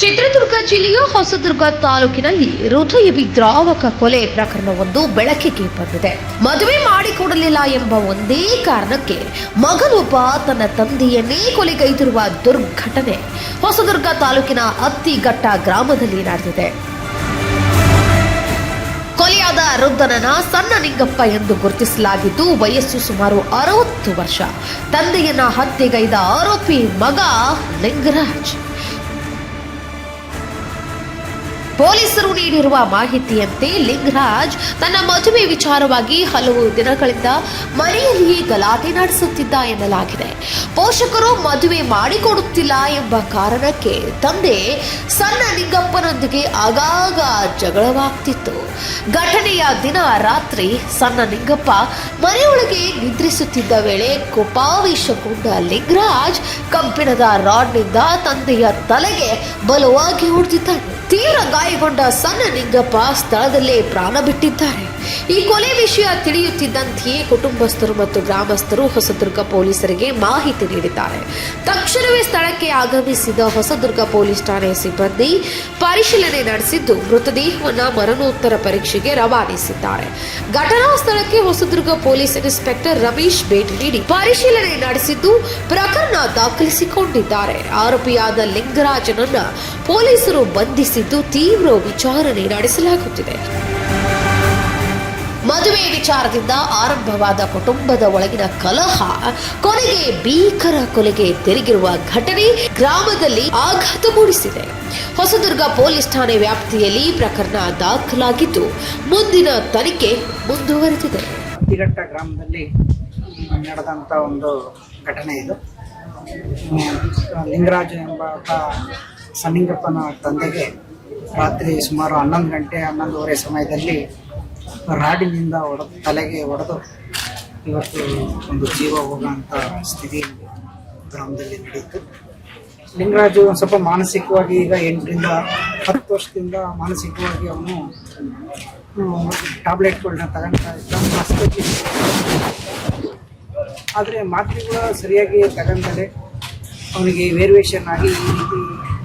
ಚಿತ್ರದುರ್ಗ ಜಿಲ್ಲೆಯ ಹೊಸದುರ್ಗ ತಾಲೂಕಿನಲ್ಲಿ ಹೃದಯ ವಿದ್ರಾವಕ ಕೊಲೆ ಪ್ರಕರಣವೊಂದು ಬೆಳಕಿಗೆ ಬಂದಿದೆ. ಮದುವೆ ಮಾಡಿಕೊಡಲಿಲ್ಲ ಎಂಬ ಒಂದೇ ಕಾರಣಕ್ಕೆ ಮಗನೊಬ್ಬ ತನ್ನ ತಂದೆಯನ್ನೇ ಕೊಲೆಗೈದಿರುವ ದುರ್ಘಟನೆ ಹೊಸದುರ್ಗ ತಾಲೂಕಿನ ಅತ್ತಿಘಟ್ಟ ಗ್ರಾಮದಲ್ಲಿ ನಡೆದಿದೆ. ಕೊಲೆಯಾದ ವೃದ್ಧನನ್ನ ಸಣ್ಣ ನಿಂಗಪ್ಪ ಎಂದು ಗುರುತಿಸಲಾಗಿದ್ದು, ವಯಸ್ಸು ಸುಮಾರು 60 ವರ್ಷ. ತಂದೆಯನ್ನ ಹತ್ಯೆಗೈದ ಆರೋಪಿ ಮಗ ಲಿಂಗರಾಜ್. ಪೊಲೀಸರು ನೀಡಿರುವ ಮಾಹಿತಿಯಂತೆ ಲಿಂಗರಾಜ್ ತನ್ನ ಮದುವೆ ವಿಚಾರವಾಗಿ ಹಲವು ದಿನಗಳಿಂದ ಮನೆಯಲ್ಲಿ ಗಲಾಟೆ ನಡೆಸುತ್ತಿದ್ದ ಎನ್ನಲಾಗಿದೆ. ಪೋಷಕರು ಮದುವೆ ಮಾಡಿಕೊಡುತ್ತಿಲ್ಲ ಎಂಬ ಕಾರಣಕ್ಕೆ ತಂದೆ ಸಣ್ಣ ನಿಂಗಪ್ಪನೊಂದಿಗೆ ಆಗಾಗ ಜಗಳವಾಗ್ತಿತ್ತು. ಘಟನೆಯ ದಿನ ರಾತ್ರಿ ಸಣ್ಣ ನಿಂಗಪ್ಪ ಮನೆಯೊಳಗೆ ನಿದ್ರಿಸುತ್ತಿದ್ದ ವೇಳೆ ಕೋಪಾವೇಶಗೊಂಡ ಲಿಂಗರಾಜ್ ಕಬ್ಬಿಣದ ರಾಡ್ನಿಂದ ತಂದೆಯ ತಲೆಗೆ ಬಲವಾಗಿ ಹೊಡೆದಿದ್ದಾನೆ. ತೀವ್ರ ಗಾಯಗೊಂಡ ಸಣ್ಣ ನಿಂಗಪ್ಪ ಸ್ಥಳದಲ್ಲೇ ಪ್ರಾಣ ಬಿಟ್ಟಿದ್ದಾರೆ. ಈ ಕೊಲೆ ವಿಷಯ ತಿಳಿಯುತ್ತಿದ್ದಂತೆಯೇ ಕುಟುಂಬಸ್ಥರು ಮತ್ತು ಗ್ರಾಮಸ್ಥರು ಹೊಸದುರ್ಗ ಪೊಲೀಸರಿಗೆ ಮಾಹಿತಿ ನೀಡಿದ್ದಾರೆ. ತಕ್ಷಣವೇ ಸ್ಥಳಕ್ಕೆ ಆಗಮಿಸಿದ ಹೊಸದುರ್ಗ ಪೊಲೀಸ್ ಠಾಣೆ ಸಿಬ್ಬಂದಿ ಪರಿಶೀಲನೆ ನಡೆಸಿದ್ದು, ಮೃತದೇಹವನ್ನು ಮರಣೋತ್ತರ ಪರೀಕ್ಷೆಗೆ ರವಾನಿಸಿದ್ದಾರೆ. ಘಟನಾ ಸ್ಥಳಕ್ಕೆ ಹೊಸದುರ್ಗ ಪೊಲೀಸ್ ಇನ್ಸ್ಪೆಕ್ಟರ್ ರಮೇಶ್ ಭೇಟಿ ನೀಡಿ ಪರಿಶೀಲನೆ ನಡೆಸಿದ್ದು, ಪ್ರಕರಣ ದಾಖಲಿಸಿಕೊಂಡಿದ್ದಾರೆ. ಆರೋಪಿಯಾದ ಲಿಂಗರಾಜನನ್ನ ಪೊಲೀಸರು ಬಂಧಿಸಿದ್ದು ತೀವ್ರ ವಿಚಾರಣೆ ನಡೆಸಲಾಗುತ್ತಿದೆ. ಮದುವೆ ವಿಚಾರದಿಂದ ಆರಂಭವಾದ ಕುಟುಂಬದ ಒಳಗಿನ ಕಲಹ ಕೊನೆಗೆ ಭೀಕರ ಕೊಲೆಗೆ ತಿರುಗಿರುವ ಘಟನೆ ಗ್ರಾಮದಲ್ಲಿ ಆಘಾತ ಮೂಡಿಸಿದೆ. ಹೊಸದುರ್ಗ ಪೊಲೀಸ್ ಠಾಣೆ ವ್ಯಾಪ್ತಿಯಲ್ಲಿ ಪ್ರಕರಣ ದಾಖಲಾಗಿದ್ದು, ಮುಂದಿನ ತನಿಖೆ ಮುಂದುವರೆದಿದೆ. ಅತ್ತಿಘಟ್ಟ ಗ್ರಾಮದಲ್ಲಿ ನಡೆದಂಥ ಒಂದು ಘಟನೆ ಇದು. ಲಿಂಗರಾಜ ಎಂಬ ಸಣ್ಣಿಂಗಪ್ಪನ ತಂದೆಗೆ ರಾತ್ರಿ ಸುಮಾರು 11 ಗಂಟೆ 11:30 ಸಮಯದಲ್ಲಿ ರಾಡಿನಿಂದ ತಲೆಗೆ ಹೊಡೆದು ಇವತ್ತು ಒಂದು ಜೀವ ಹೋಗೋಂಥ ಸ್ಥಿತಿ ಗ್ರಾಮದಲ್ಲಿ ನಡೆಯಿತು. ಲಿಂಗರಾಜು ಒಂದು ಸ್ವಲ್ಪ ಮಾನಸಿಕವಾಗಿ ಈಗ 8 ರಿಂದ 10 ವರ್ಷದಿಂದ ಮಾನಸಿಕವಾಗಿ ಅವನು ಟ್ಯಾಬ್ಲೆಟ್ಗಳನ್ನ ತಗೊಂತಾ ಇದ್ದ. ಆದರೆ ಮಾತ್ರೆಗಳು ಸರಿಯಾಗಿ ತಗೊಂಡರೆ ಅವನಿಗೆ ವೇರಿಯೇಷನ್ ಆಗಿ ಈ ರೀತಿ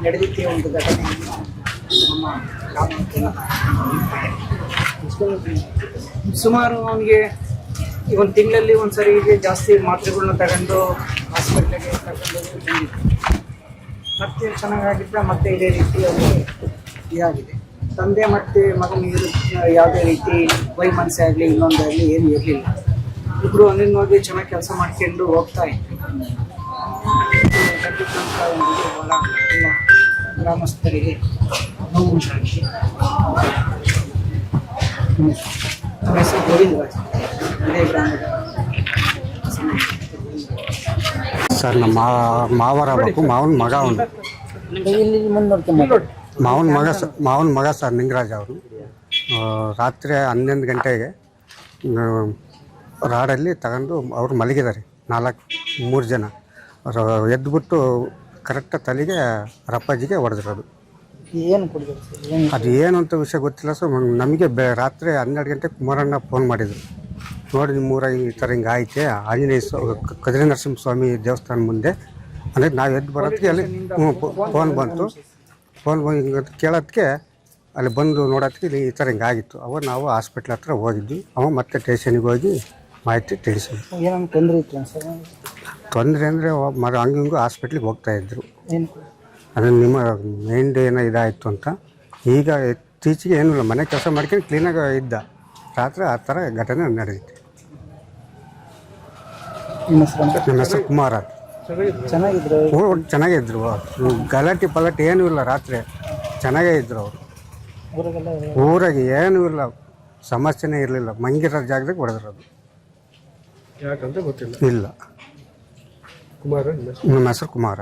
ನಡೆದಿದ್ದ ಒಂದು ಘಟನೆಯನ್ನು ನಮ್ಮ ಗ್ರಾಮಕ್ಕೆ ಸುಮಾರು ಅವನಿಗೆ ಈ ಒಂದು ತಿಂಗಳಲ್ಲಿ ಒಂದು ಸರಿ ಜಾಸ್ತಿ ಮಾತ್ರೆಗಳನ್ನ ತಗೊಂಡು ಹಾಸ್ಪಿಟ್ಲಿಗೆ ತಗೊಂಡು ಮತ್ತೆ ಚೆನ್ನಾಗಿದ್ದ ಮತ್ತೆ ಇದೇ ರೀತಿ ಅವನಿಗೆ ಇದಾಗಿದೆ. ತಂದೆ ಮತ್ತು ಮಗನಿಗೆ ಯಾವುದೇ ರೀತಿ ವೈಮನಸ್ಸೆ ಆಗಲಿ ಇನ್ನೊಂದಾಗಲಿ ಏನು ಇರಲಿಲ್ಲ. ಇಬ್ಬರು ಅನ್ಯೋನ್ಯವಾಗಿ ಚೆನ್ನಾಗಿ ಕೆಲಸ ಮಾಡ್ಕೊಂಡು ಹೋಗ್ತಾ ಇತ್ತು. ಗ್ರಾಮಸ್ಥರಿಗೆ ನೋವು ಉಂಟಾಗಿ ಗೋವಿಂದರಾಜ್ ಇದೇ ಗ್ರಾಮದ ಸರ್. ನಮ್ಮ ಮಾವರಾಗಬೇಕು, ಮಾವನ ಮಗ ಅವನು, ಮಾವನ ಮಗ ಸರ್ ಲಿಂಗರಾಜ್ ಅವರು. ರಾತ್ರಿ 11 ಗಂಟೆಗೆ ರಾಡಲ್ಲಿ ತಗೊಂಡು ಅವ್ರು ಮಲಗಿದ್ದಾರೆ 3 ಜನ. ಎದ್ದುಬಿಟ್ಟು ಕರೆಕ್ಟ್ ತಲೆಗೆ ರಪ್ಪಾಜಿಗೆ ಹೊಡೆದಿರೋದು. ಅದು ಏನು ಅಂತ ವಿಷಯ ಗೊತ್ತಿಲ್ಲ ಸರ್. ನಮಗೆ ರಾತ್ರಿ 12 ಗಂಟೆಗೆ ಕುಮಾರಣ್ಣ ಫೋನ್ ಮಾಡಿದರು. ನೋಡಿ ನಿಮ್ಮೂರ ಈ ಥರ ಹಿಂಗೆ ಆಯ್ತೆ, ಆಂಜನೇಯ ಕದ್ರಿ ನರಸಿಂಹ ಸ್ವಾಮಿ ದೇವಸ್ಥಾನ ಮುಂದೆ ಅಂದರೆ ನಾವು ಎದ್ದು ಬರೋದಕ್ಕೆ ಅಲ್ಲಿ ಫೋನ್ ಬಂತು. ಫೋನ್ ಹಿಂಗೆ ಕೇಳೋದಕ್ಕೆ ಅಲ್ಲಿ ಬಂದು ನೋಡೋದಕ್ಕೆ ಇಲ್ಲಿ ಈ ಥರ ಹಿಂಗೆ ಆಗಿತ್ತು. ಅವಾಗ ನಾವು ಹಾಸ್ಪಿಟ್ಲ್ ಹತ್ರ ಹೋಗಿದ್ವಿ. ಅವ ಮತ್ತೆ ಸ್ಟೇಷನಿಗೆ ಹೋಗಿ ಮಾಹಿತಿ ತಿಳಿಸಿದ್ವಿ. ಏನೋ ತೊಂದರೆ ಇತ್ತು ಸರ್? ತೊಂದರೆ ಅಂದರೆ ಹಂಗೆ ಹಿಂಗೂ ಹಾಸ್ಪಿಟ್ಲಿಗೆ ಹೋಗ್ತಾಯಿದ್ರು. ಅದು ನಿಮ್ಮ ಮೈಂಡ್ ಏನೋ ಇದಾಯಿತು ಅಂತ. ಈಗ ಇತ್ತೀಚೆಗೆ ಏನೂ ಇಲ್ಲ, ಮನೆ ಕೆಲಸ ಮಾಡ್ಕೊಂಡು ಕ್ಲೀನಾಗಿ ಇದ್ದ. ರಾತ್ರಿ ಆ ಥರ ಘಟನೆ ನಡೆದಿತ್ತು. ನಮ್ಮ ಹೆಸರು ಕುಮಾರ. ಚೆನ್ನಾಗಿದ್ರು. ಗಲಾಟೆ ಪಲಾಟೆ ಏನೂ ಇಲ್ಲ. ರಾತ್ರಿ ಚೆನ್ನಾಗೇ ಇದ್ದರು ಅವರು. ಊರಾಗೆ ಏನೂ ಇಲ್ಲ, ಸಮಸ್ಯೆನೇ ಇರಲಿಲ್ಲ. ಮಂಗಿರೋ ಜಾಗದಾಗ ಹೊಡೆದಿರೋದು. ಯಾಕಂತ ಗೊತ್ತಿಲ್ಲ. ಇಲ್ಲ. ನಮ್ಮ ಹೆಸರು ಕುಮಾರ.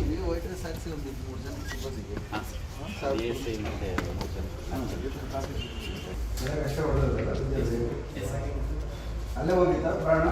ನೀವು ವೈಟ್ರೆ ಸಾರಿಸಿ ಅಲ್ಲೇ ಹೋಗಿದ್ದ ಪ್ರಾಣ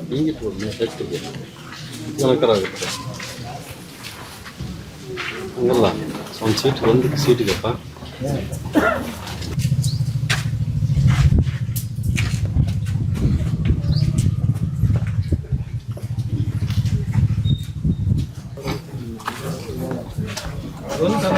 ಹಿಂಗಿತ್ತು ಹೆಚ್ಚಿಗೆ ಅಲಂಕಾರ ಆಗುತ್ತೆ ಹಂಗಲ್ಲ ಒಂದು ಸೀಟ್ ಒಂದು ಸೀಟಿಗಪ್ಪ ಒಂದು